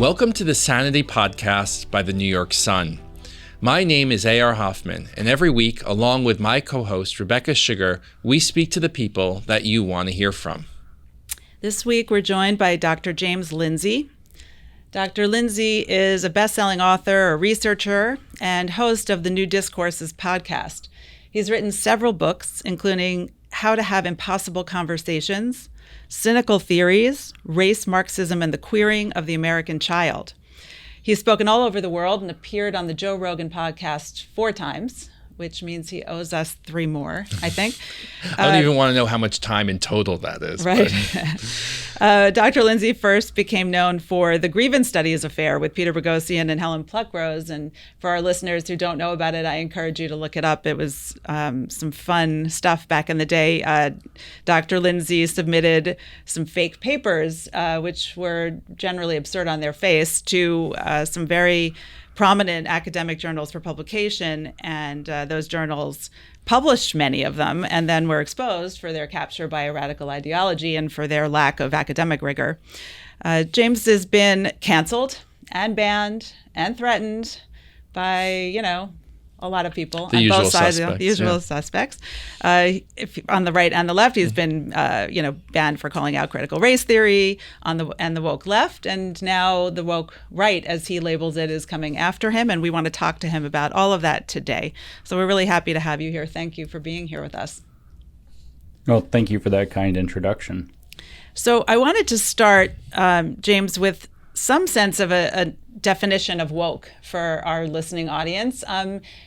Welcome to the Sanity podcast by the New York Sun. My name is A.R. Hoffman, and every week, along with my co-host Rebecca Sugar, we speak to the people that you want to hear from. This week, we're joined by Dr. James Lindsay. Dr. Lindsay is a best-selling author, a researcher, and host of the New Discourses podcast. He's written several books, including How to Have Impossible Conversations, Cynical Theories, Race, Marxism, and the Queering of the American Child. He's spoken all over the world and appeared on the Joe Rogan podcast 4 times, which means he owes us 3 more, I think. I don't even want to know how much time in total that is. Right. Dr. Lindsay first became known for the Grievance Studies affair with Peter Boghossian and Helen Pluckrose. And for our listeners who don't know about it, I encourage you to look it up. It was some fun stuff back in the day. Dr. Lindsay submitted some fake papers, which were generally absurd on their face, to some very prominent academic journals for publication, and those journals published many of them and then were exposed for their capture by a radical ideology and for their lack of academic rigor. James has been canceled and banned and threatened by, a lot of people on both sides, the usual suspects. If on the right and the left, he's been, banned for calling out critical race theory and the woke left, and now the woke right, as he labels it, is coming after him, and we want to talk to him about all of that today. So we're really happy to have you here. Thank you for being here with us. Well, thank you for that kind introduction. So I wanted to start, James, with some sense of a definition of woke for our listening audience.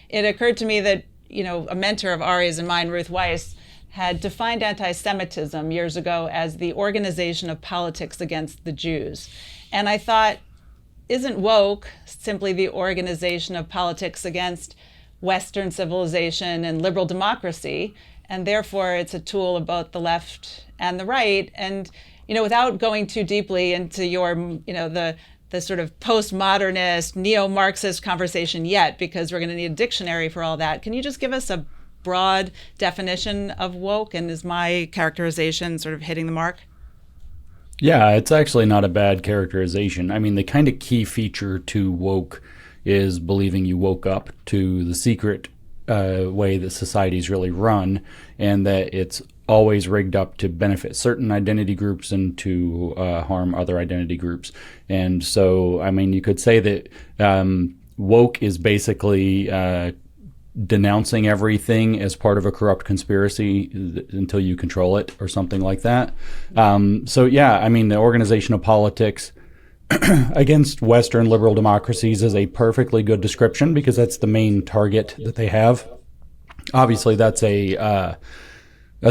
It occurred to me that, a mentor of Ari's and mine, Ruth Weiss, had defined anti-Semitism years ago as the organization of politics against the Jews. And I thought, isn't woke simply the organization of politics against Western civilization and liberal democracy? And therefore, it's a tool of both the left and the right. And without going too deeply into your, the sort of postmodernist, neo-Marxist conversation yet, because we're going to need a dictionary for all that. Can you just give us a broad definition of woke? And is my characterization sort of hitting the mark? Yeah, it's actually not a bad characterization. I mean, the kind of key feature to woke is believing you woke up to the secret way that society's really run, and that it's always rigged up to benefit certain identity groups and to harm other identity groups. And so, I mean, you could say that woke is basically denouncing everything as part of a corrupt conspiracy until you control it, or something like that. So, yeah, I mean, the organization of politics against Western liberal democracies is a perfectly good description, because that's the main target that they have. Obviously, that's a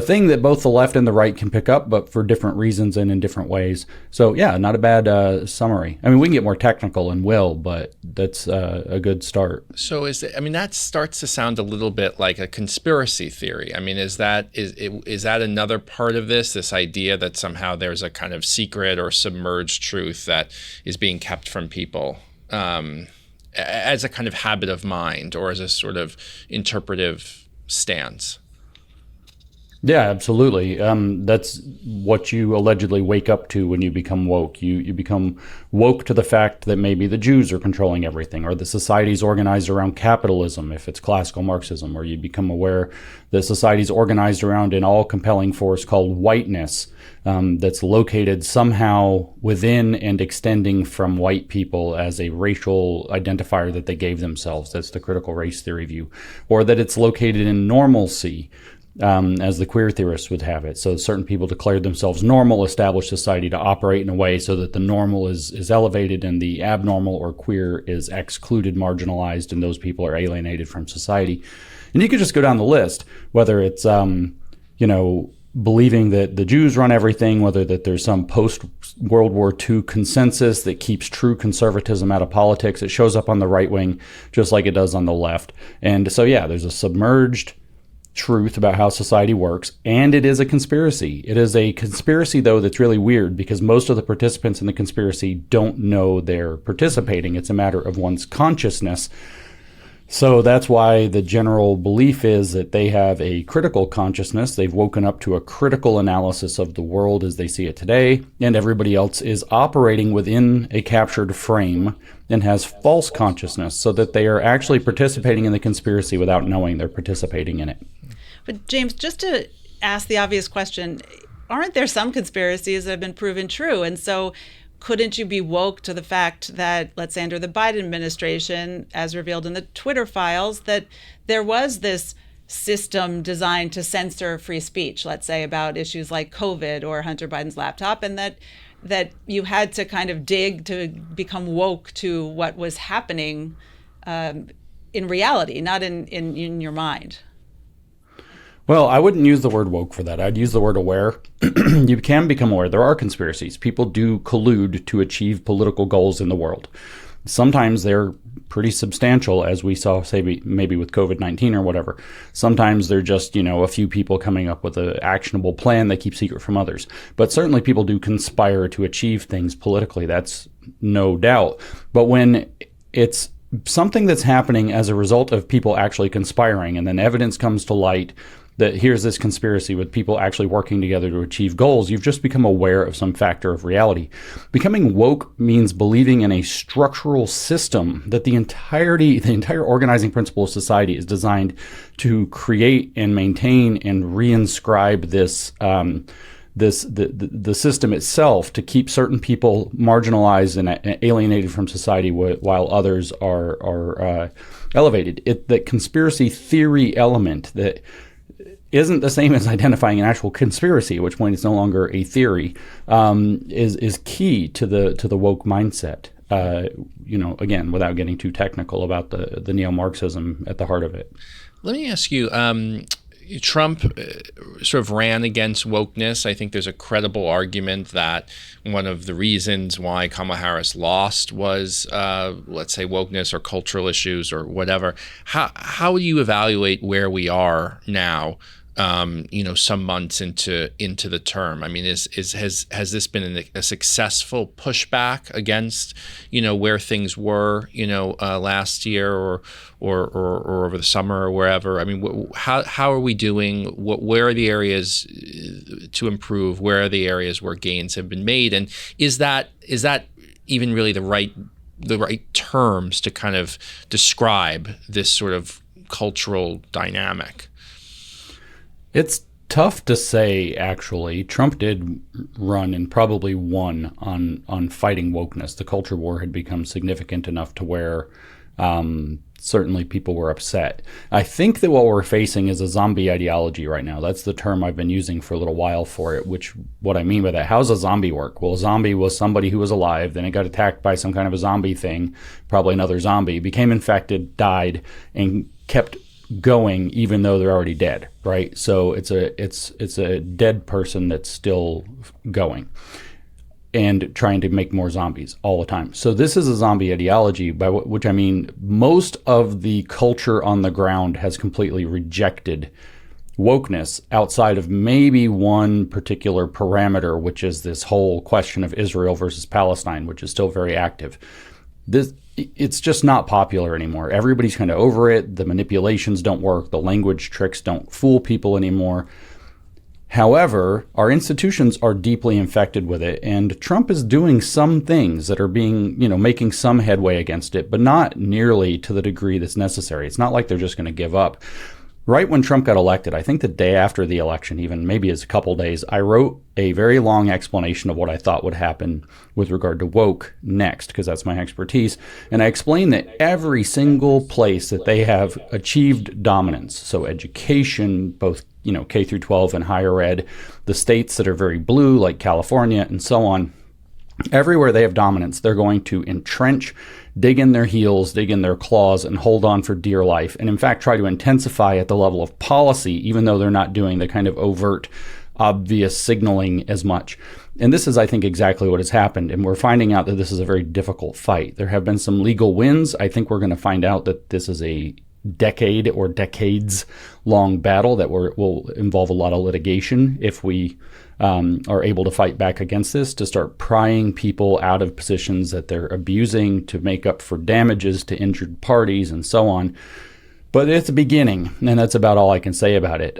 thing that both the left and the right can pick up, but for different reasons and in different ways. So, yeah, not a bad summary. I mean, we can get more technical and will, but that's a good start. So that starts to sound a little bit like a conspiracy theory. I mean, is that another part of this idea that somehow there's a kind of secret or submerged truth that is being kept from people as a kind of habit of mind, or as a sort of interpretive stance? Yeah, absolutely. That's what you allegedly wake up to when you become woke. You become woke to the fact that maybe the Jews are controlling everything, or the society's organized around capitalism, if it's classical Marxism, or you become aware that society's organized around an all-compelling force called whiteness, that's located somehow within and extending from white people as a racial identifier that they gave themselves. That's the critical race theory view. Or that it's located in normalcy, as the queer theorists would have it. So certain people declared themselves normal, established society to operate in a way so that the normal is elevated and the abnormal or queer is excluded, marginalized, and those people are alienated from society. And you could just go down the list, whether it's, believing that the Jews run everything, whether that there's some post-World War II consensus that keeps true conservatism out of politics. It shows up on the right wing just like it does on the left. And so, yeah, there's a submerged truth about how society works, and it is a conspiracy. It is a conspiracy, though, that's really weird, because most of the participants in the conspiracy don't know they're participating. It's a matter of one's consciousness. So that's why the general belief is that they have a critical consciousness. They've woken up to a critical analysis of the world as they see it today, and everybody else is operating within a captured frame and has false consciousness, so that they are actually participating in the conspiracy without knowing they're participating in it. But James, just to ask the obvious question, aren't there some conspiracies that have been proven true? And so couldn't you be woke to the fact that, let's say under the Biden administration, as revealed in the Twitter files, that there was this system designed to censor free speech, let's say about issues like COVID or Hunter Biden's laptop, and that you had to kind of dig to become woke to what was happening in reality, not in your mind? Well, I wouldn't use the word woke for that. I'd use the word aware. You can become aware. There are conspiracies. People do collude to achieve political goals in the world. Sometimes they're pretty substantial, as we saw, say, maybe with COVID-19 or whatever. Sometimes they're just, a few people coming up with an actionable plan they keep secret from others. But certainly people do conspire to achieve things politically. That's no doubt. But when it's something that's happening as a result of people actually conspiring, and then evidence comes to light that here's this conspiracy with people actually working together to achieve goals, you've just become aware of some factor of reality. Becoming woke means believing in a structural system that the entire organizing principle of society is designed to create and maintain and reinscribe this the system itself, to keep certain people marginalized and alienated from society while others are elevated. The conspiracy theory element that isn't the same as identifying an actual conspiracy, at which point it's no longer a theory, is key to the woke mindset. Again, without getting too technical about the neo-Marxism at the heart of it. Let me ask you, Trump sort of ran against wokeness. I think there's a credible argument that one of the reasons why Kamala Harris lost was, let's say, wokeness or cultural issues or whatever. How do you evaluate where we are now, some months into the term? I mean, has this been a successful pushback against, where things were, last year or over the summer or wherever? I mean, how are we doing? Where are the areas to improve? Where are the areas where gains have been made? And is that even really the right terms to kind of describe this sort of cultural dynamic? It's tough to say, actually. Trump did run and probably won on fighting wokeness. The culture war had become significant enough to where certainly people were upset. I think that what we're facing is a zombie ideology right now. That's the term I've been using for a little while for it, what I mean by that. How does a zombie work? Well, a zombie was somebody who was alive, then it got attacked by some kind of a zombie thing, probably another zombie, became infected, died, and kept going even though they're already dead, right? So it's a dead person that's still going and trying to make more zombies all the time. So this is a zombie ideology, by which I mean most of the culture on the ground has completely rejected wokeness outside of maybe one particular parameter, which is this whole question of Israel versus Palestine, which is still very active. It's just not popular anymore. Everybody's kind of over it. The manipulations don't work. The language tricks don't fool people anymore. However, our institutions are deeply infected with it, and Trump is doing some things that are making some headway against it, but not nearly to the degree that's necessary. It's not like they're just going to give up. Right when Trump got elected, I think the day after the election, even maybe it's a couple days, I wrote a very long explanation of what I thought would happen with regard to woke next, because that's my expertise. And I explained that every single place that they have achieved dominance, so education, both K through 12 and higher ed, the states that are very blue, like California and so on, everywhere they have dominance, they're going to entrench, dig in their heels, dig in their claws, and hold on for dear life. And in fact, try to intensify at the level of policy, even though they're not doing the kind of overt, obvious signaling as much. And this is, I think, exactly what has happened. And we're finding out that this is a very difficult fight. There have been some legal wins. I think we're going to find out that this is a decade or decades long battle that will involve a lot of litigation if we are able to fight back against this, to start prying people out of positions that they're abusing to make up for damages to injured parties and so on. But it's a beginning, and that's about all I can say about it.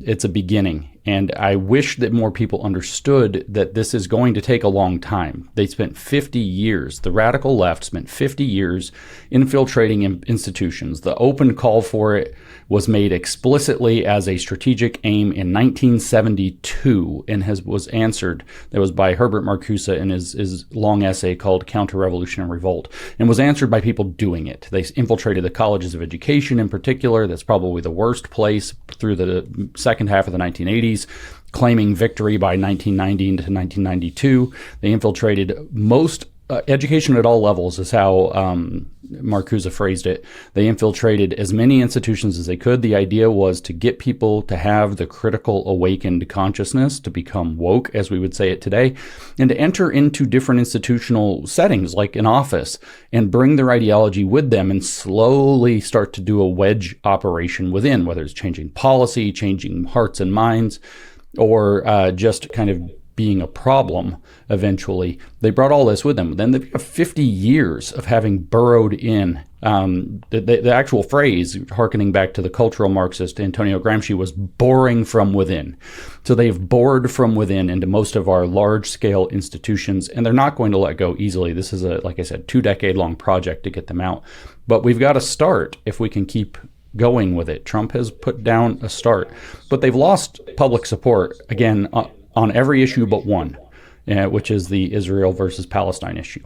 It's a beginning, and I wish that more people understood that this is going to take a long time. They spent 50 years, the radical left spent 50 years infiltrating institutions. The open call for it was made explicitly as a strategic aim in 1972 and was answered. That was by Herbert Marcuse in his long essay called Counter-Revolution and Revolt, and was answered by people doing it. They infiltrated the colleges of education in particular. That's probably the worst place through the second half of the 1980s, claiming victory by 1990 into 1992. They infiltrated most education at all levels, is how Marcuse phrased it. They infiltrated as many institutions as they could. The idea was to get people to have the critical awakened consciousness, to become woke, as we would say it today, and to enter into different institutional settings, like an office, and bring their ideology with them and slowly start to do a wedge operation within, whether it's changing policy, changing hearts and minds, or just kind of being a problem eventually. They brought all this with them. Then they've got 50 years of having burrowed in. The actual phrase, hearkening back to the cultural Marxist Antonio Gramsci, was boring from within. So they've bored from within into most of our large-scale institutions, and they're not going to let go easily. This is like I said, 2-decade-long project to get them out. But we've got to start if we can keep going with it. Trump has put down a start, but they've lost public support, again, on every issue but one, which is the Israel versus Palestine issue.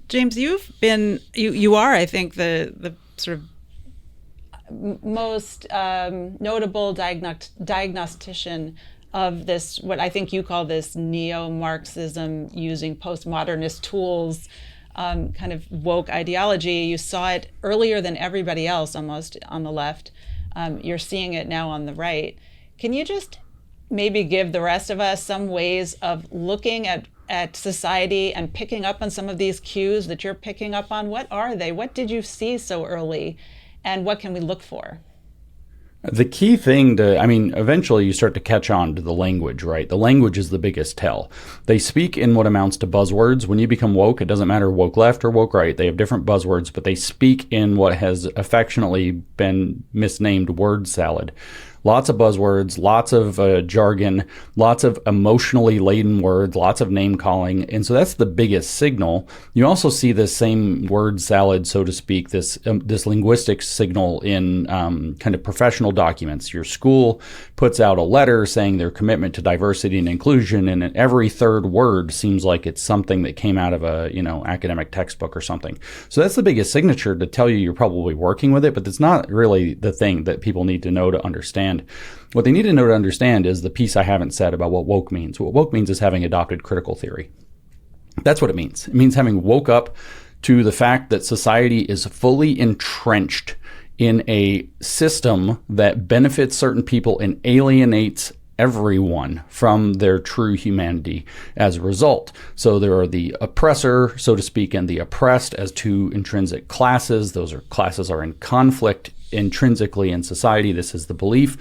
James, you are, I think, the sort of most notable diagnostician of this, what I think you call this neo-Marxism using postmodernist tools, kind of woke ideology. You saw it earlier than everybody else almost on the left. You're seeing it now on the right. Can you just maybe give the rest of us some ways of looking at society and picking up on some of these cues that you're picking up on? What are they? What did you see so early? And what can we look for? The key thing eventually you start to catch on to the language, right? The language is the biggest tell. They speak in what amounts to buzzwords. When you become woke, it doesn't matter woke left or woke right. They have different buzzwords, but they speak in what has affectionately been misnamed word salad. Lots of buzzwords, lots of jargon, lots of emotionally laden words, lots of name calling. And so that's the biggest signal. You also see this same word salad, so to speak, this linguistic signal in kind of professional documents. Your school puts out a letter saying their commitment to diversity and inclusion, and every third word seems like it's something that came out of a academic textbook or something. So that's the biggest signature to tell you you're probably working with it, but it's not really the thing that people need to know to understand. What they need to know to understand is the piece I haven't said about what woke means. What woke means is having adopted critical theory. That's what it means. It means having woke up to the fact that society is fully entrenched in a system that benefits certain people and alienates everyone from their true humanity as a result. So there are the oppressor, so to speak, and the oppressed as two intrinsic classes. Classes are in conflict intrinsically in society. This is the belief.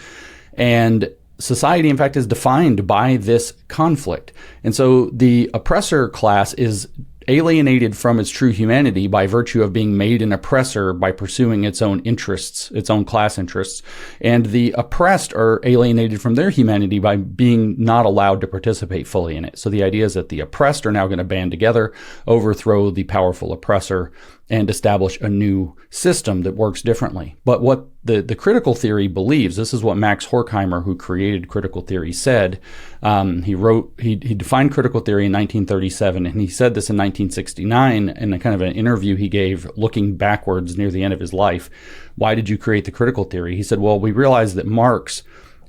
And society, in fact, is defined by this conflict. And so the oppressor class is alienated from its true humanity by virtue of being made an oppressor by pursuing its own interests, its own class interests. And the oppressed are alienated from their humanity by being not allowed to participate fully in it. So the idea is that the oppressed are now going to band together, overthrow the powerful oppressor, and establish a new system that works differently. But what the critical theory believes, this is what Max Horkheimer, who created critical theory, said. He defined critical theory in 1937, and he said this in 1969 in a kind of an interview he gave looking backwards near the end of his life. Why did you create the critical theory? He said, well, we realized that Marx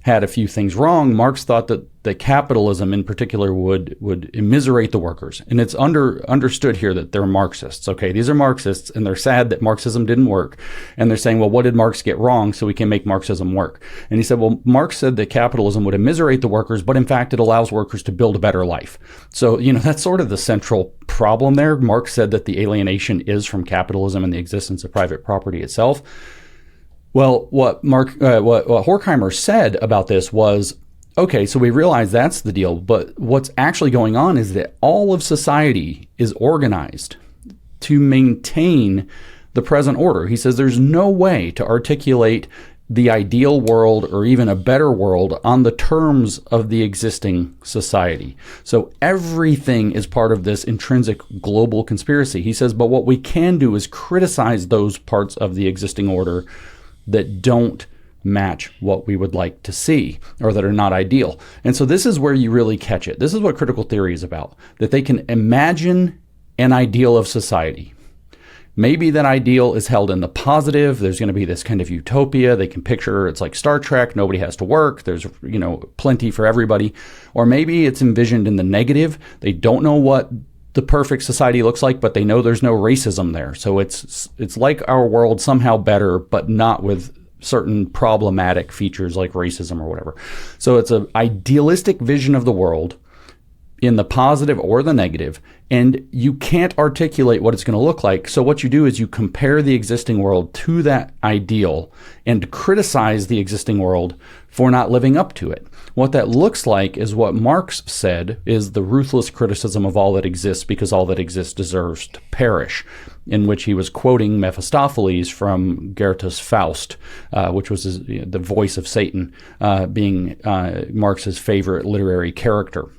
had a few things wrong. Marx thought that capitalism in particular would immiserate the workers. And it's understood here that they're Marxists. Okay, these are Marxists, and they're sad that Marxism didn't work. And they're saying, well, what did Marx get wrong so we can make Marxism work? And he said, well, Marx said that capitalism would immiserate the workers, but in fact, it allows workers to build a better life. So, that's sort of the central problem there. Marx said that the alienation is from capitalism and the existence of private property itself. Well, what Horkheimer said about this was, okay, so we realize that's the deal, but what's actually going on is that all of society is organized to maintain the present order. He says there's no way to articulate the ideal world or even a better world on the terms of the existing society. So everything is part of this intrinsic global conspiracy. He says, but what we can do is criticize those parts of the existing order that don't match what we would like to see or that are not ideal. And so this is where you really catch it. This is what critical theory is about, that they can imagine an ideal of society. Maybe that ideal is held in the positive. There's going to be this kind of utopia. They can picture it's like Star Trek. Nobody has to work. There's, plenty for everybody. Or maybe it's envisioned in the negative. They don't know what the perfect society looks like, but they know there's no racism there. So it's like our world somehow better, but not with certain problematic features like racism or whatever. So it's an idealistic vision of the world in the positive or the negative, and you can't articulate what it's going to look like. So what you do is you compare the existing world to that ideal and criticize the existing world for not living up to it. What that looks like is what Marx said is the ruthless criticism of all that exists because all that exists deserves to perish, in which he was quoting Mephistopheles from Goethe's Faust, which was the voice of Satan, being Marx's favorite literary character.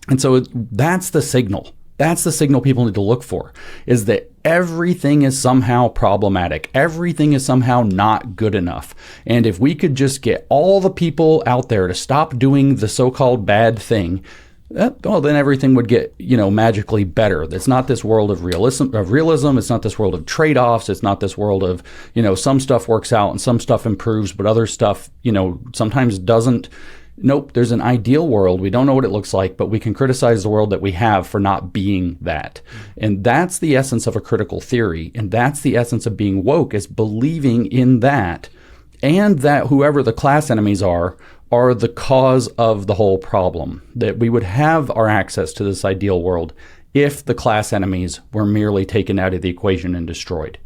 And so that's the signal. That's the signal people need to look for, is that everything is somehow problematic. Everything is somehow not good enough. And if we could just get all the people out there to stop doing the so-called bad thing, well, then everything would get, magically better. It's not this world of realism. It's not this world of trade-offs. It's not this world of, some stuff works out and some stuff improves, but other stuff, sometimes doesn't. Nope, there's an ideal world. We don't know what it looks like, but we can criticize the world that we have for not being that. And that's the essence of a critical theory. And that's the essence of being woke, is believing in that, and that whoever the class enemies are the cause of the whole problem. That we would have our access to this ideal world if the class enemies were merely taken out of the equation and destroyed.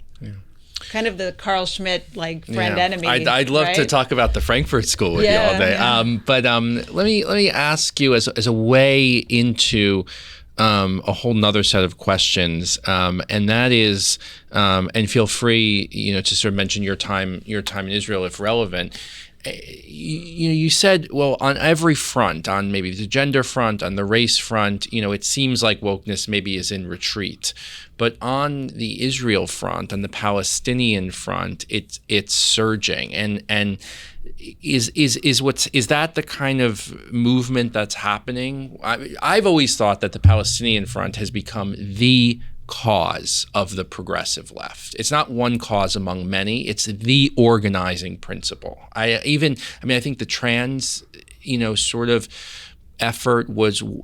Kind of the Carl Schmitt friend enemy. I'd love to talk about the Frankfurt School with you all day. Yeah. But let me ask you as a way into a whole nother set of questions, and that is, and feel free to sort of mention your time in Israel if relevant. You said, well, on every front, on maybe the gender front, on the race front, it seems like wokeness maybe is in retreat. But on the Israel front, on the Palestinian front, it's surging. And is that the kind of movement that's happening? I've always thought that the Palestinian front has become the cause of the progressive left. It's not one cause among many. It's the organizing principle. I think the trans, sort of effort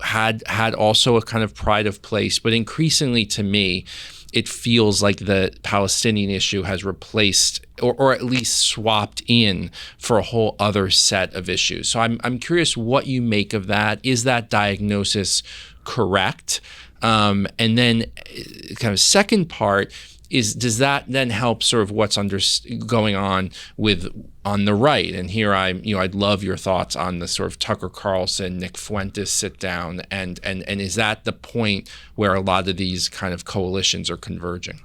had also a kind of pride of place, but increasingly to me, it feels like the Palestinian issue has replaced or at least swapped in for a whole other set of issues. So I'm curious what you make of that. Is that diagnosis correct? And then kind of second part is, does that then help sort of what's going on on the right? And here I'd love your thoughts on the sort of Tucker Carlson, Nick Fuentes sit down, and is that the point where a lot of these kind of coalitions are converging?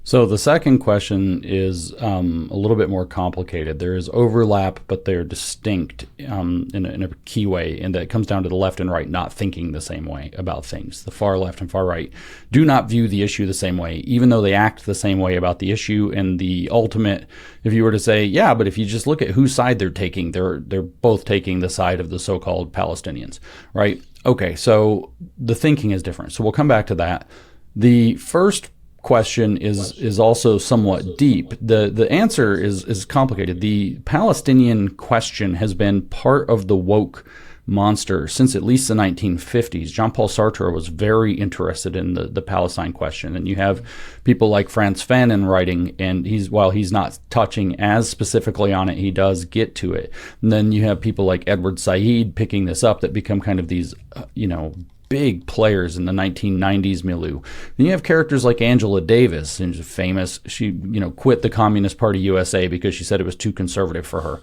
So the second question is a little bit more complicated. There is overlap, but they're distinct in a key way, and that it comes down to the left and right not thinking the same way about things. The far left and far right do not view the issue the same way, even though they act the same way about the issue. And the ultimate, if you were to say, yeah, but if you just look at whose side they're taking, they're both taking the side of the so-called Palestinians, right? Okay, so the thinking is different. So we'll come back to that. The first question is also somewhat deep. The answer is complicated. The Palestinian question has been part of the woke monster since at least the 1950s. Jean-Paul Sartre was very interested in the Palestine question, and you have people like Frantz Fanon writing, and while he's not touching as specifically on it, he does get to it. And then you have people like Edward Said picking this up that become kind of these big players in the 1990s milieu. Then you have characters like Angela Davis, who's famous. She, quit the Communist Party USA because she said it was too conservative for her.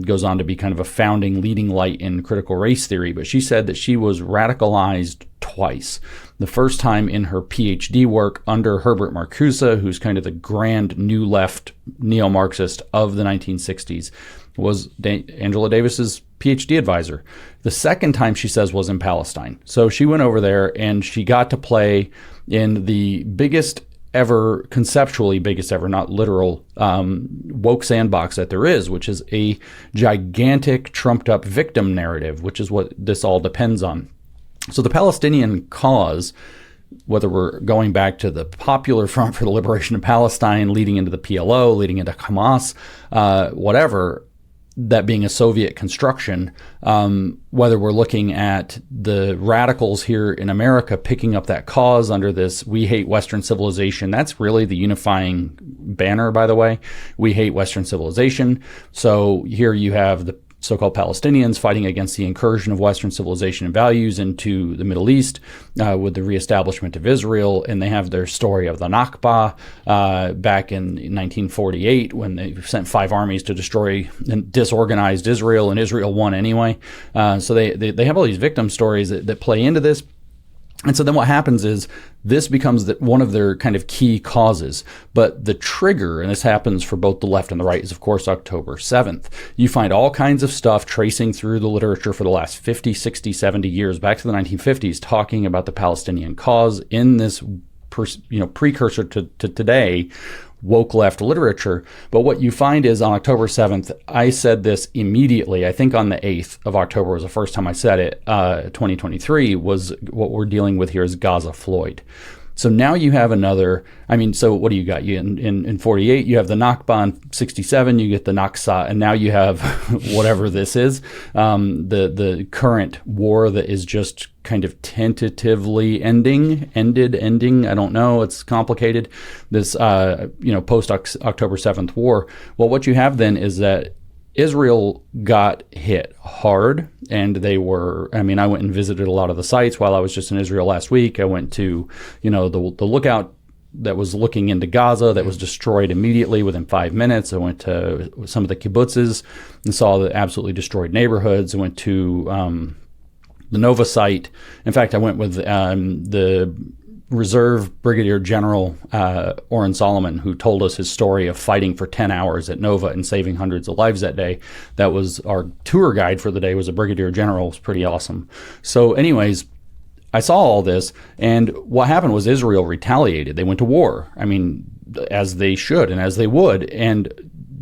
Goes on to be kind of a founding leading light in critical race theory, but she said that she was radicalized twice. The first time in her PhD work under Herbert Marcuse, who's kind of the grand new left neo-Marxist of the 1960s, was Angela Davis's PhD advisor. The second time, she says, was in Palestine. So she went over there and she got to play in the biggest ever, conceptually biggest ever, not literal, woke sandbox that there is, which is a gigantic trumped up victim narrative, which is what this all depends on. So the Palestinian cause, whether we're going back to the Popular Front for the Liberation of Palestine, leading into the PLO, leading into Hamas, whatever, that being a Soviet construction, whether we're looking at the radicals here in America picking up that cause under this "we hate Western civilization," that's really the unifying banner, by the way. We hate Western civilization. So here you have the so-called Palestinians fighting against the incursion of Western civilization and values into the Middle East with the reestablishment of Israel. And they have their story of the Nakba back in 1948 when they sent 5 armies to destroy and disorganized Israel, and Israel won anyway. So they have all these victim stories that play into this. And so then what happens is this becomes one of their kind of key causes. But the trigger, and this happens for both the left and the right, is of course October 7th. You find all kinds of stuff tracing through the literature for the last 50, 60, 70 years, back to the 1950s, talking about the Palestinian cause in this precursor to today, woke left literature. But what you find is on October 7th, I said this immediately. I think on the 8th of October was the first time I said it. 2023 was what we're dealing with here is Gaza Floyd. So now you have another, so what do you got? You in 48, you have the Nakba. In 67, you get the Naksa. And now you have whatever this is, the current war that is just kind of tentatively ending. I don't know. It's complicated. This, post October 7th war. Well, what you have then is that Israel got hit hard, and they were, I went and visited a lot of the sites while I was just in Israel last week. I went to, the lookout that was looking into Gaza that was destroyed immediately within 5 minutes. I went to some of the kibbutzes and saw the absolutely destroyed neighborhoods. I went to the Nova site. In fact, I went with the Reserve Brigadier General Orrin Solomon, who told us his story of fighting for 10 hours at Nova and saving hundreds of lives that day. That was our tour guide for the day, was a Brigadier General. It was pretty awesome. So anyways, I saw all this, and what happened was Israel retaliated. They went to war. As they should and as they would. And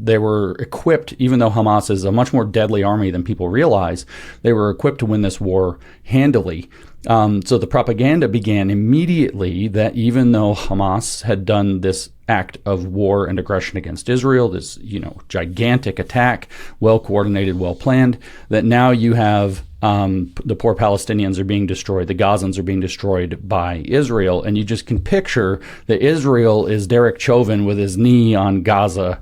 they were equipped, even though Hamas is a much more deadly army than people realize, they were equipped to win this war handily. So the propaganda began immediately that even though Hamas had done this act of war and aggression against Israel, this gigantic attack, well coordinated, well planned, that now you have the poor Palestinians are being destroyed, the Gazans are being destroyed by Israel, and you just can picture that Israel is Derek Chauvin with his knee on Gaza,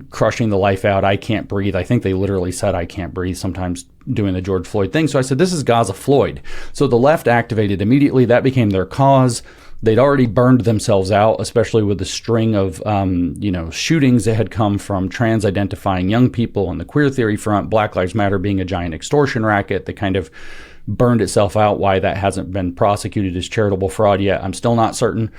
crushing the life out. I can't breathe. I think they literally said I can't breathe, sometimes doing the George Floyd thing. So I said, this is Gaza Floyd. So the left activated immediately. That became their cause. They'd already burned themselves out, especially with the string of, shootings that had come from trans-identifying young people on the queer theory front, Black Lives Matter being a giant extortion racket that kind of burned itself out. Why that hasn't been prosecuted as charitable fraud yet, I'm still not certain.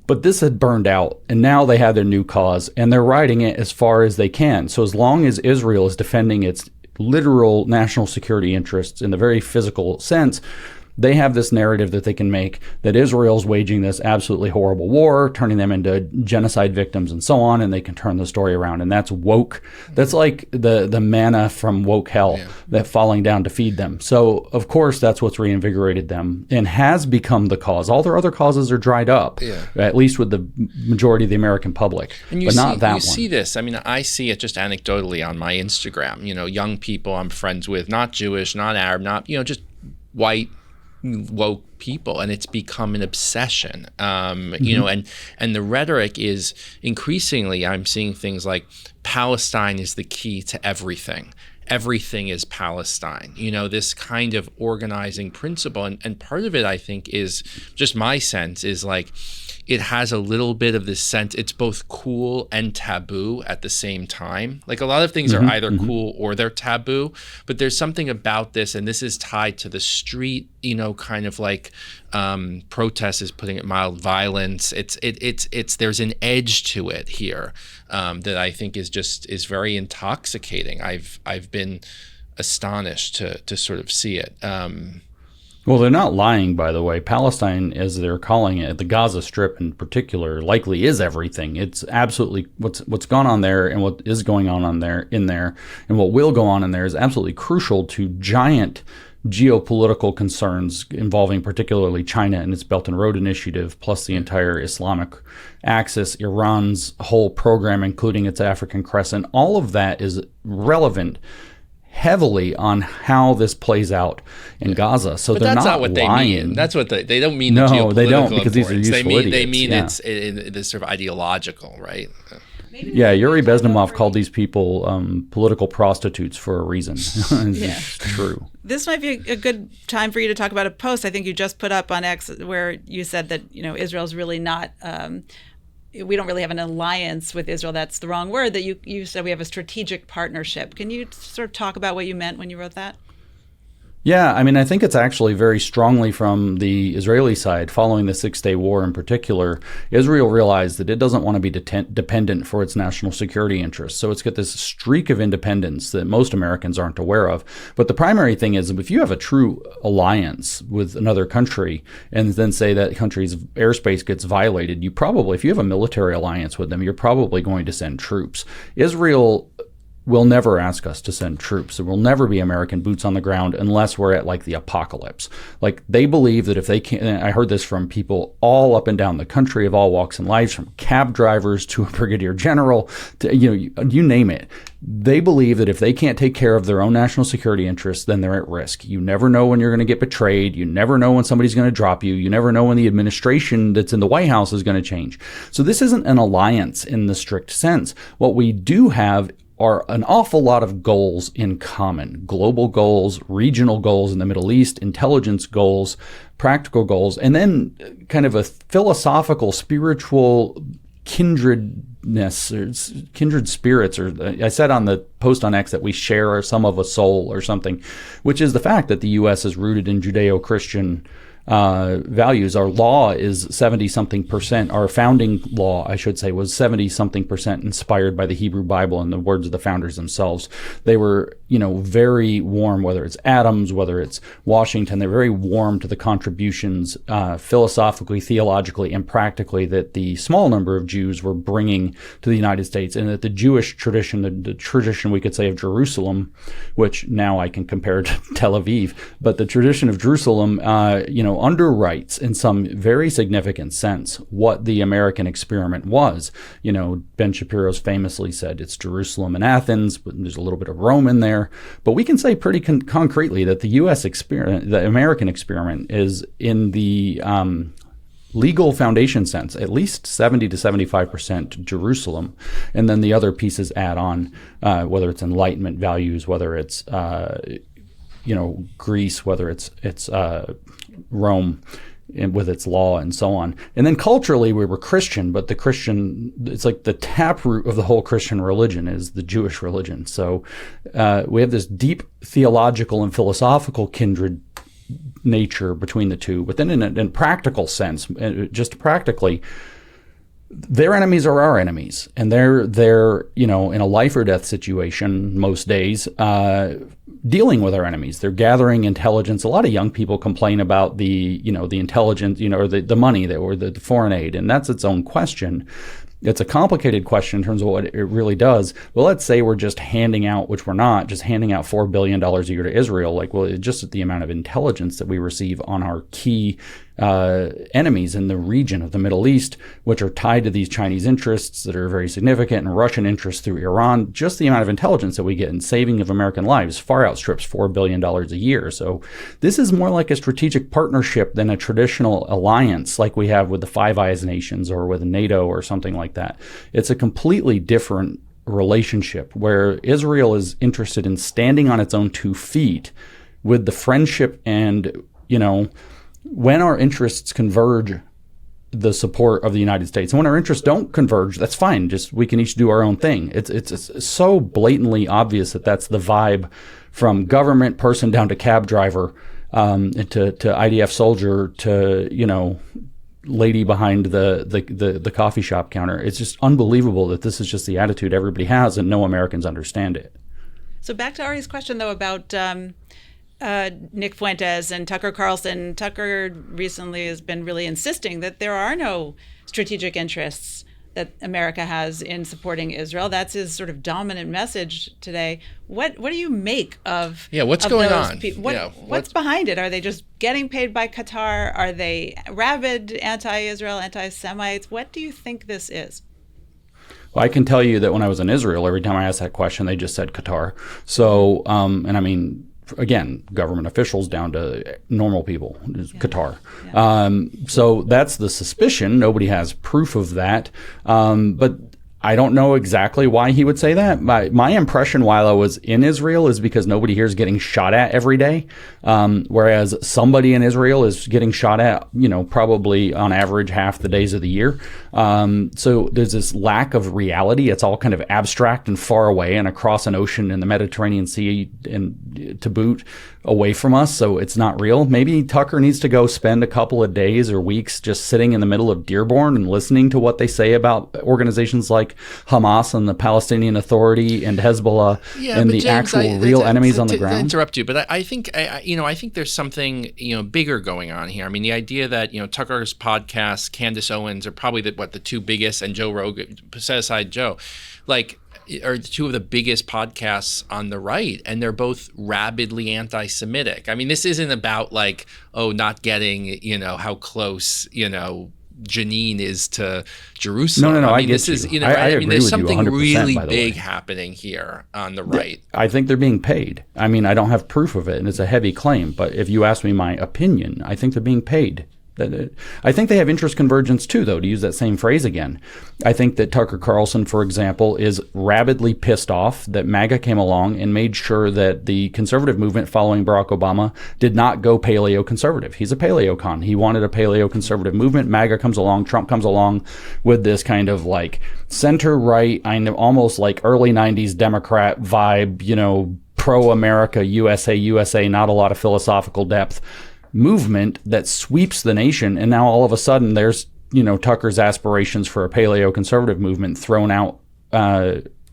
But this had burned out, and now they have their new cause, and they're riding it as far as they can. So as long as Israel is defending its literal national security interests in the very physical sense, they have this narrative that they can make that Israel's waging this absolutely horrible war, turning them into genocide victims and so on, and they can turn the story around. And that's woke. That's like the manna from woke hell that falling down to feed them. So, of course, that's what's reinvigorated them and has become the cause. All their other causes are dried up, at least with the majority of the American public, but not that one. You see this. I see it just anecdotally on my Instagram. Young people I'm friends with, not Jewish, not Arab, not, just white, woke people, and it's become an obsession. And the rhetoric is increasingly, I'm seeing things like Palestine is the key to everything. Everything is Palestine, this kind of organizing principle. And part of it, I think, is just my sense is like, it has a little bit of this sense, it's both cool and taboo at the same time. Like a lot of things are either cool or they're taboo, but there's something about this, and this is tied to the street kind of like protest is putting it mild, violence. It's there's an edge to it here that I think is very intoxicating. I've been astonished to sort of see it. Well, they're not lying, by the way. Palestine, as they're calling it, the Gaza Strip in particular, likely is everything. It's absolutely what's gone on there and what is going on there, and what will go on in there is absolutely crucial to giant geopolitical concerns involving particularly China and its Belt and Road Initiative, plus the entire Islamic axis, Iran's whole program, including its African Crescent. All of that is relevant heavily on how this plays out in Gaza. So but they're that's not what lying. They mean. That's what they don't mean. No, the geopolitical they don't, because these are importance. useful idiots. They mean Yeah. it's sort of ideological, right? Yeah, Yuri Bezdomov called these people political prostitutes for a reason. Yeah. It's true. This might be a good time for you to talk about a post I think you just put up on X where you said that Israel's really not. We don't really have an alliance with Israel. That's the wrong word. That you said we have a strategic partnership. Can you sort of talk about what you meant when you wrote that? Yeah, I mean, I think it's actually very strongly from the Israeli side, following the Six-Day War in particular. Israel realized that it doesn't want to be dependent for its national security interests. So it's got this streak of independence that most Americans aren't aware of. But the primary thing is, if you have a true alliance with another country and then say that country's airspace gets violated, you probably, if you have a military alliance with them, you're probably going to send troops. Israel will never ask us to send troops. There will never be American boots on the ground unless we're at like the apocalypse. Like they believe that if they can't, I heard this from people all up and down the country of all walks and lives, from cab drivers to a brigadier general, to, you name it. They believe that if they can't take care of their own national security interests, then they're at risk. You never know when you're going to get betrayed. You never know when somebody's going to drop you. You never know when the administration that's in the White House is going to change. So this isn't an alliance in the strict sense. What we do have are an awful lot of goals in common. Global goals, regional goals in the Middle East, intelligence goals, practical goals, and then kind of a philosophical, spiritual kindredness, or kindred spirits, or I said on the post on X that we share some of a soul or something, which is the fact that the U.S. is rooted in Judeo-Christian values. Our law is 70-something%. Our founding law, I should say, was 70-something% inspired by the Hebrew Bible and the words of the founders themselves. They were, very warm, whether it's Adams, whether it's Washington, they're very warm to the contributions philosophically, theologically, and practically that the small number of Jews were bringing to the United States, and that the Jewish tradition, the tradition we could say of Jerusalem, which now I can compare to Tel Aviv, but the tradition of Jerusalem, underwrites in some very significant sense what the American experiment was. Ben Shapiro's famously said it's Jerusalem and Athens, but there's a little bit of Rome in there. But we can say pretty concretely that the U.S. experiment, the American experiment, is in the legal foundation sense, at least 70 to 75% Jerusalem. And then the other pieces add on, whether it's Enlightenment values, whether it's Greece, whether it's Rome with its law and so on. And then culturally we were Christian, but it's like the taproot of the whole Christian religion is the Jewish religion. So we have this deep theological and philosophical kindred nature between the two. But then in practical sense, just practically, their enemies are our enemies, and they're in a life or death situation most days, dealing with our enemies. They're gathering intelligence. A lot of young people complain about the intelligence, or the money or the foreign aid, and that's its own question. It's a complicated question in terms of what it really does. Well, let's say we're just handing out, which we're not, just handing out $4 billion a year to Israel. Just the amount of intelligence that we receive on our key enemies in the region of the Middle East, which are tied to these Chinese interests that are very significant, and Russian interests through Iran. Just the amount of intelligence that we get in saving of American lives far outstrips $4 billion a year. So this is more like a strategic partnership than a traditional alliance like we have with the Five Eyes nations or with NATO or something like that. It's a completely different relationship where Israel is interested in standing on its own 2 feet with the friendship and, when our interests converge, the support of the United States. And when our interests don't converge, that's fine. Just we can each do our own thing. It's so blatantly obvious that that's the vibe from government person down to cab driver to IDF soldier to, lady behind the coffee shop counter. It's just unbelievable that this is just the attitude everybody has and no Americans understand it. So back to Ari's question, though, about Nick Fuentes and Tucker Carlson. Tucker recently has been really insisting that there are no strategic interests that America has in supporting Israel. That's his sort of dominant message today. What do you make of what's of going those on? What's behind it? Are they just getting paid by Qatar? Are they rabid anti-Israel, anti-Semites? What do you think this is? Well, I can tell you that when I was in Israel, every time I asked that question, they just said Qatar. So, and I mean, again, government officials down to normal people, Qatar. Yeah. So that's the suspicion. Nobody has proof of that. But I don't know exactly why he would say that. My impression while I was in Israel is because nobody here is getting shot at every day, whereas somebody in Israel is getting shot at, probably on average half the days of the year. So there's this lack of reality. It's all kind of abstract and far away and across an ocean in the Mediterranean Sea and to boot away from us. So it's not real. Maybe Tucker needs to go spend a couple of days or weeks just sitting in the middle of Dearborn and listening to what they say about organizations like Hamas and the Palestinian Authority and Hezbollah and the James, actual real enemies on the ground. To interrupt you, but I think there's something bigger going on here. I mean, the idea that Tucker's podcast, Candace Owens are probably the two biggest, and Joe Rogan, set aside Joe, are two of the biggest podcasts on the right, and they're both rabidly anti-Semitic. I mean, this isn't about not getting how close Jenin is to Jerusalem. No, I mean, this is I mean, there's something really by big happening here on the right. I think they're being paid. I mean, I don't have proof of it, and it's a heavy claim. But if you ask me my opinion, I think they're being paid. I think they have interest convergence too, though, to use that same phrase again. I think that Tucker Carlson, for example, is rabidly pissed off that MAGA came along and made sure that the conservative movement following Barack Obama did not go paleo-conservative. He's a paleo-con. He wanted a paleo-conservative movement. MAGA comes along, Trump comes along with this kind of center-right, almost early 90s Democrat vibe, pro-America, USA, not a lot of philosophical depth movement that sweeps the nation, and now all of a sudden there's Tucker's aspirations for a paleo conservative movement thrown out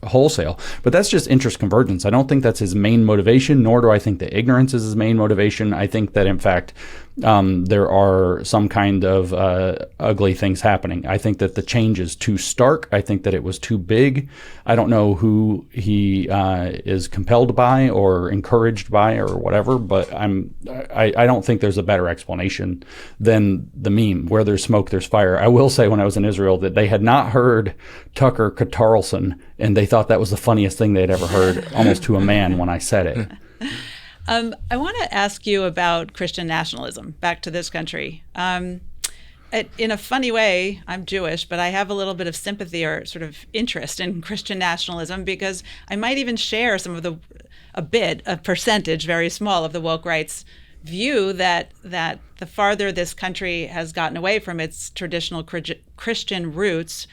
wholesale. But that's just interest convergence. I don't think that's his main motivation, nor do I think that ignorance is his main motivation. I think that in fact there are some kind of ugly things happening. I think that the change is too stark. I think that it was too big. I don't know who he is compelled by or encouraged by or whatever, but I don't think there's a better explanation than the meme. Where there's smoke, there's fire. I will say when I was in Israel that they had not heard Tucker Carlson, and they thought that was the funniest thing they'd ever heard, almost to a man, when I said it. I want to ask you about Christian nationalism back to this country. In a funny way, I'm Jewish, but I have a little bit of sympathy or sort of interest in Christian nationalism because I might even share a percentage, very small, of the woke right's view that the farther this country has gotten away from its traditional Christian roots,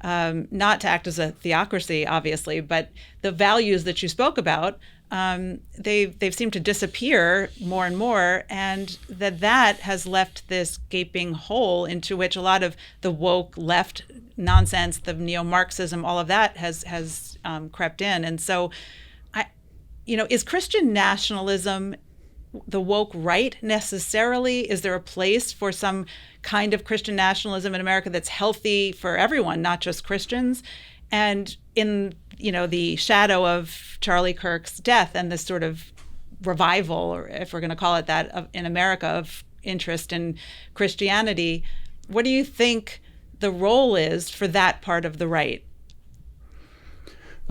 not to act as a theocracy, obviously, but the values that you spoke about, they've seemed to disappear more and more, and that has left this gaping hole into which a lot of the woke left nonsense, the neo-Marxism, all of that has crept in. And so, is Christian nationalism the woke right necessarily? Is there a place for some kind of Christian nationalism in America that's healthy for everyone, not just Christians? And in the shadow of Charlie Kirk's death and this sort of revival, or if we're going to call it that, in America, of interest in Christianity, what do you think the role is for that part of the right?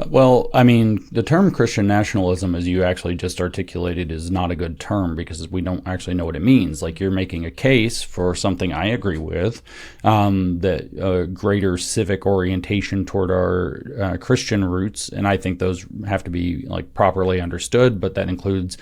Well, I mean, the term Christian nationalism, as you actually just articulated, is not a good term because we don't actually know what it means. You're making a case for something I agree with, that a greater civic orientation toward our Christian roots, and I think those have to be properly understood. But that includes,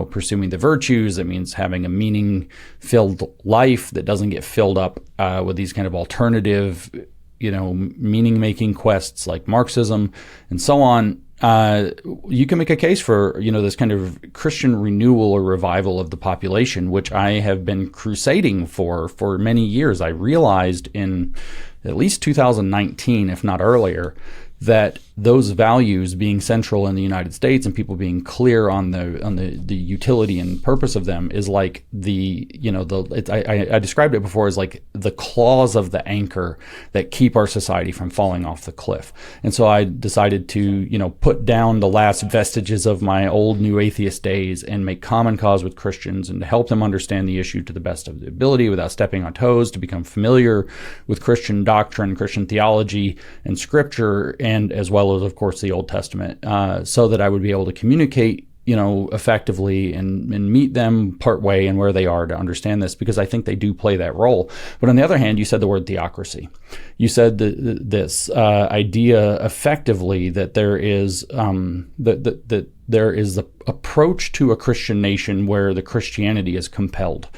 pursuing the virtues. That means having a meaning-filled life that doesn't get filled up with these kind of alternative meaning-making quests like Marxism and so on. you can make a case for, this kind of Christian renewal or revival of the population, which I have been crusading for many years. I realized in at least 2019, if not earlier, that those values being central in the United States and people being clear on the utility and purpose of them is like I described it before as like the claws of the anchor that keep our society from falling off the cliff. And so I decided to, put down the last vestiges of my old new atheist days and make common cause with Christians and to help them understand the issue to the best of the ability without stepping on toes, to become familiar with Christian doctrine, Christian theology, and scripture, and as well as, of course, the Old Testament, so that I would be able to communicate, effectively and meet them partway in where they are to understand this, because I think they do play that role. But on the other hand, you said the word theocracy. You said this idea effectively that there is that there is the approach to a Christian nation where the Christianity is compelled,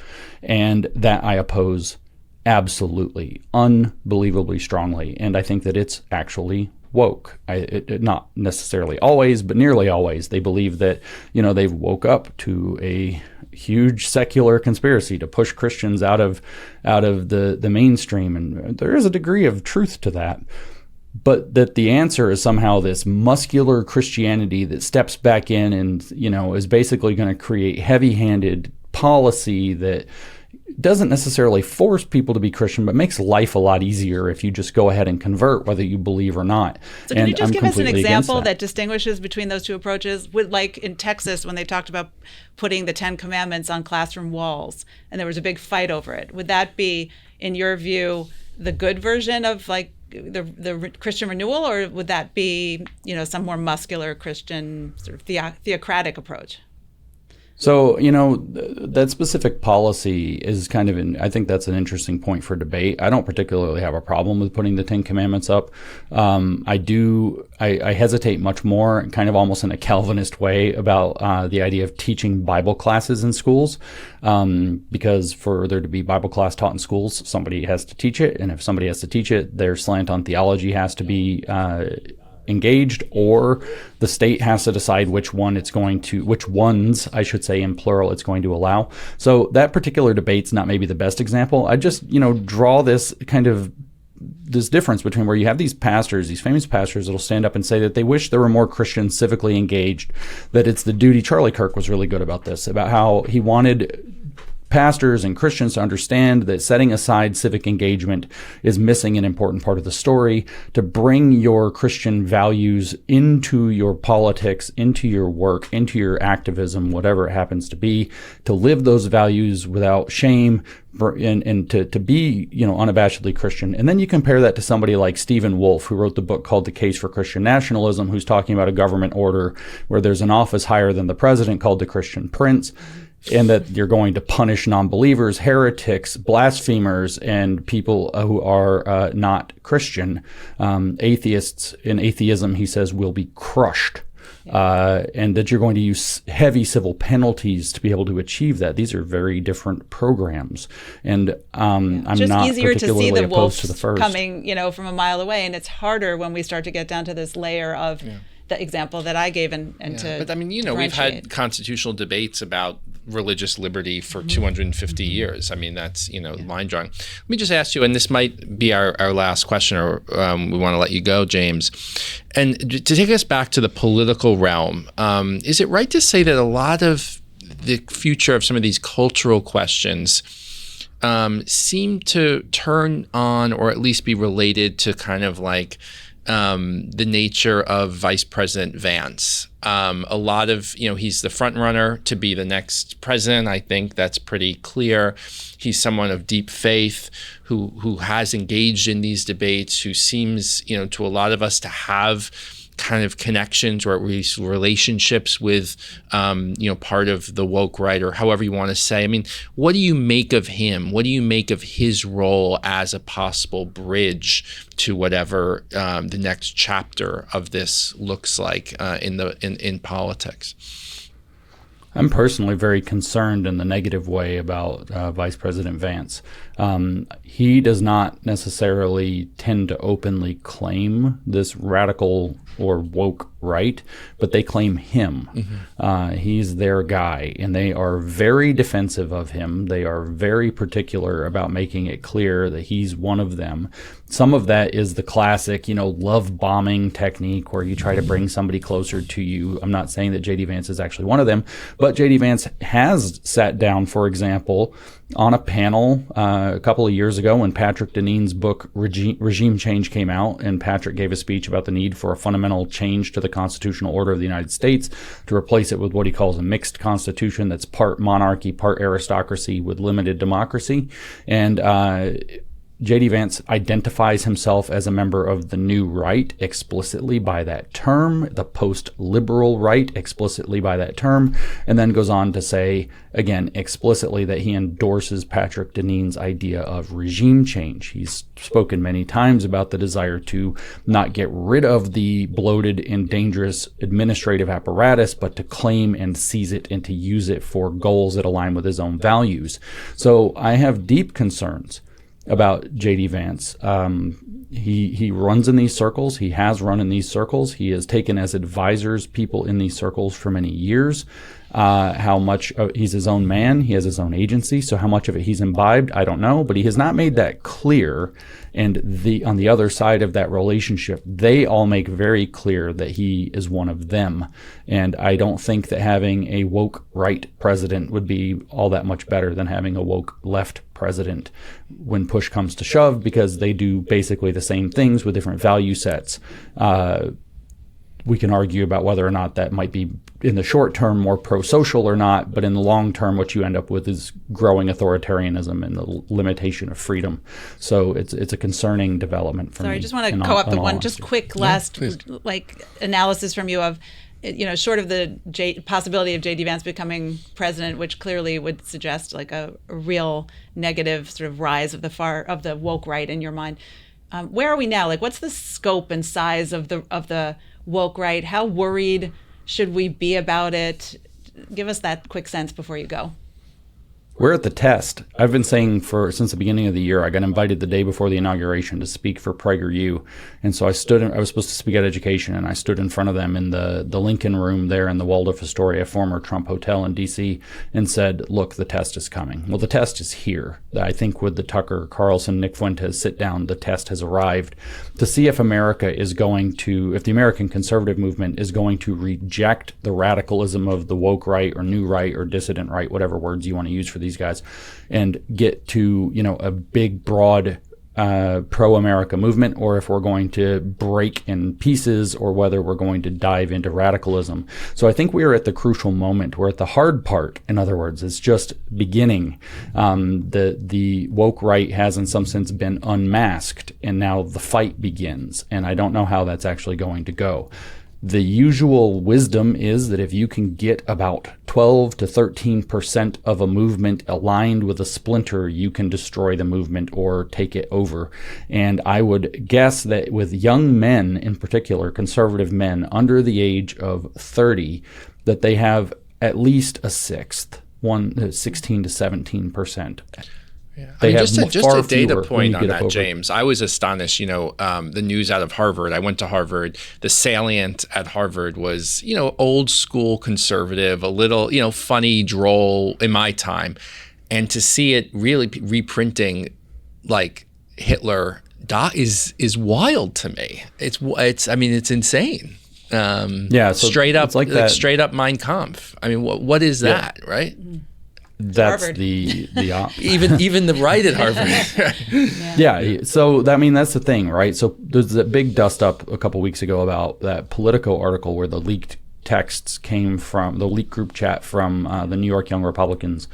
and that I oppose absolutely, unbelievably strongly. And I think that it's actually woke. Not necessarily always, but nearly always. They believe that, they've woke up to a huge secular conspiracy to push Christians out of the mainstream. And there is a degree of truth to that. But that the answer is somehow this muscular Christianity that steps back in and, is basically going to create heavy-handed policy that doesn't necessarily force people to be Christian, but makes life a lot easier if you just go ahead and convert, whether you believe or not. So can you just give us an example that distinguishes between those two approaches? With, like in Texas, when they talked about putting the 10 Commandments on classroom walls, and there was a big fight over it. Would that be, in your view, the good version of like the Christian renewal, or would that be, some more muscular Christian sort of theocratic approach? So, that specific policy is kind of I think that's an interesting point for debate. I don't particularly have a problem with putting the 10 Commandments up. I hesitate much more, kind of almost in a Calvinist way, about the idea of teaching Bible classes in schools, because for there to be Bible class taught in schools, somebody has to teach it. And if somebody has to teach it, their slant on theology has to be engaged, or the state has to decide which ones, I should say in plural, it's going to allow. So that particular debate's not maybe the best example. I just, draw this difference between where you have these pastors, these famous pastors that'll stand up and say that they wish there were more Christians civically engaged, that it's the duty. Charlie Kirk was really good about this, about how he wanted pastors and Christians to understand that setting aside civic engagement is missing an important part of the story, to bring your Christian values into your politics, into your work, into your activism, whatever it happens to be, to live those values without shame, and to be, unabashedly Christian. And then you compare that to somebody like Stephen Wolfe, who wrote the book called The Case for Christian Nationalism, who's talking about a government order where there's an office higher than the president called the Christian Prince, and that you're going to punish non-believers, heretics, blasphemers, and people who are not Christian. Atheists in atheism, he says, will be crushed. And that you're going to use heavy civil penalties to be able to achieve that. These are very different programs, and I'm just not easier particularly to see the opposed to the first. coming, from a mile away, and it's harder when we start to get down to this layer of the example that I gave and to. But I mean, we've had constitutional debates about religious liberty for 250 years. I mean, that's, line drawing. Let me just ask you, and this might be our last question, or we want to let you go, James. And to take us back to the political realm, is it right to say that a lot of the future of some of these cultural questions seem to turn on, or at least be related to kind of like the nature of Vice President Vance? A lot of, he's the front runner to be the next president. I think that's pretty clear. He's someone of deep faith who has engaged in these debates, who seems, to a lot of us to have kind of connections or at least relationships with, part of the woke right, or however you want to say. I mean, what do you make of him? What do you make of his role as a possible bridge to whatever the next chapter of this looks like in politics? I'm personally very concerned in the negative way about Vice President Vance. He does not necessarily tend to openly claim this radical or woke right, but they claim him. He's their guy, and they are very defensive of him. They are very particular about making it clear that he's one of them. Some of that is the classic, love bombing technique where you try to bring somebody closer to you. I'm not saying that J.D. Vance is actually one of them, but J.D. Vance has sat down, for example, on a panel a couple of years ago when Patrick Deneen's book Regime Change came out, and Patrick gave a speech about the need for a fundamental change to the constitutional order of the United States to replace it with what he calls a mixed constitution that's part monarchy, part aristocracy with limited democracy. And J.D. Vance identifies himself as a member of the new right explicitly by that term, the post-liberal right explicitly by that term, and then goes on to say, again, explicitly that he endorses Patrick Deneen's idea of regime change. He's spoken many times about the desire to not get rid of the bloated and dangerous administrative apparatus, but to claim and seize it and to use it for goals that align with his own values. So I have deep concerns about J.D. Vance. He runs in these circles. He has run in these circles. He has taken as advisors people in these circles for many years. How much he's his own man. He has his own agency. So how much of it he's imbibed, I don't know. But he has not made that clear. And on the other side of that relationship, they all make very clear that he is one of them. And I don't think that having a woke right president would be all that much better than having a woke left president when push comes to shove, because they do basically the same things with different value sets. We can argue about whether or not that might be in the short term more pro-social or not, but in the long term, what you end up with is growing authoritarianism and the limitation of freedom. So it's a concerning development for me. Sorry, I just want to co-op the one just quick last analysis from you of, short of the possibility of J.D. Vance becoming president, which clearly would suggest like a real negative sort of rise of the woke right in your mind. Where are we now? Like, what's the scope and size of the woke right? How worried should we be about it? Give us that quick sense before you go. We're at the test. I've been saying since the beginning of the year. I got invited the day before the inauguration to speak for PragerU. And so I was supposed to speak at education, and I stood in front of them in the Lincoln Room there in the Waldorf Astoria, former Trump Hotel in D.C., and said, look, the test is coming. Well, the test is here. I think with the Tucker Carlson, Nick Fuentes sit down, the test has arrived to see if the American conservative movement is going to reject the radicalism of the woke right or new right or dissident right, whatever words you want to use for these guys, and get to a big broad pro-America movement, or if we're going to break in pieces, or whether we're going to dive into radicalism. So I think we are at the crucial moment. We're at the hard part. In other words, it's just beginning. The woke right has in some sense been unmasked, and now the fight begins. And I don't know how that's actually going to go. The usual wisdom is that if you can get about 12 to 13% of a movement aligned with a splinter, you can destroy the movement or take it over. And I would guess that with young men, in particular, conservative men under the age of 30, that they have at least a sixth, 16 to 17%. Yeah. Just a data point on that, James. I was astonished. The news out of Harvard. I went to Harvard. The salient at Harvard was, old school conservative, a little, funny, droll in my time, and to see it really reprinting like Hitler is wild to me. It's insane. So straight up, like straight up Mein Kampf. I mean, what is that, right? That's Harvard. the even the right at Harvard. Yeah. So that's the thing, right? So there's a big dust up a couple weeks ago about that Politico article where the leaked texts came from the leaked group chat from the New York Young Republicans.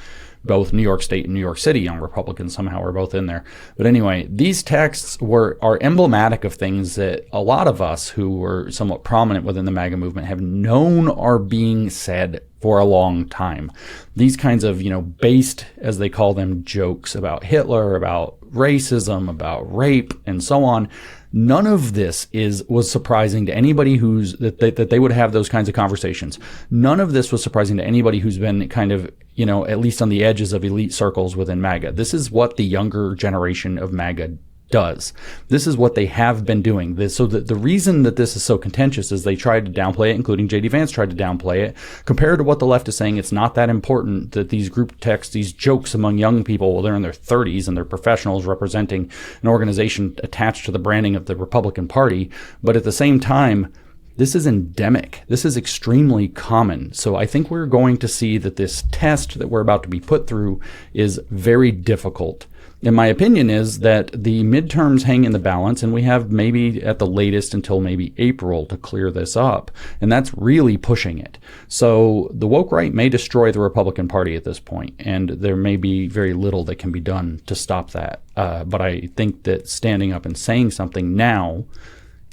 Both New York State and New York City Young Republicans somehow were both in there. But anyway, these texts are emblematic of things that a lot of us who were somewhat prominent within the MAGA movement have known are being said for a long time. These kinds of, based, as they call them, jokes about Hitler, about racism, about rape, and so on. None of this was surprising to anybody that they would have those kinds of conversations. None of this was surprising to anybody who's been kind of, at least on the edges of elite circles within MAGA. This is what the younger generation of MAGA does. This is what they have been doing. So the reason that this is so contentious is they tried to downplay it, including J.D. Vance tried to downplay it. Compared to what the left is saying, it's not that important that these group texts, these jokes among young people, well, they're in their 30s and they're professionals representing an organization attached to the branding of the Republican Party. But at the same time, this is endemic. This is extremely common. So I think we're going to see that this test that we're about to be put through is very difficult. And my opinion is that the midterms hang in the balance, and we have maybe at the latest until maybe April to clear this up. And that's really pushing it. So the woke right may destroy the Republican Party at this point, and there may be very little that can be done to stop that. But I think that standing up and saying something now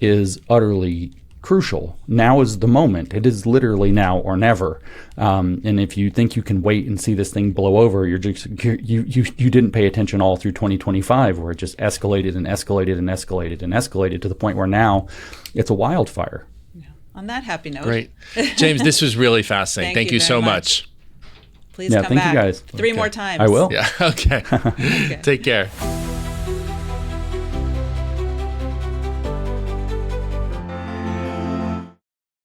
is utterly crucial. Now is the moment. It is literally now or never. And if you think you can wait and see this thing blow over, you didn't pay attention all through 2025, where it just escalated and escalated and escalated and escalated to the point where now it's a wildfire. Yeah. On that happy note. Great. James, this was really fascinating. Thank you so much. Please come thank back. you guys. 3 more times. I will. Yeah. Okay. Take care.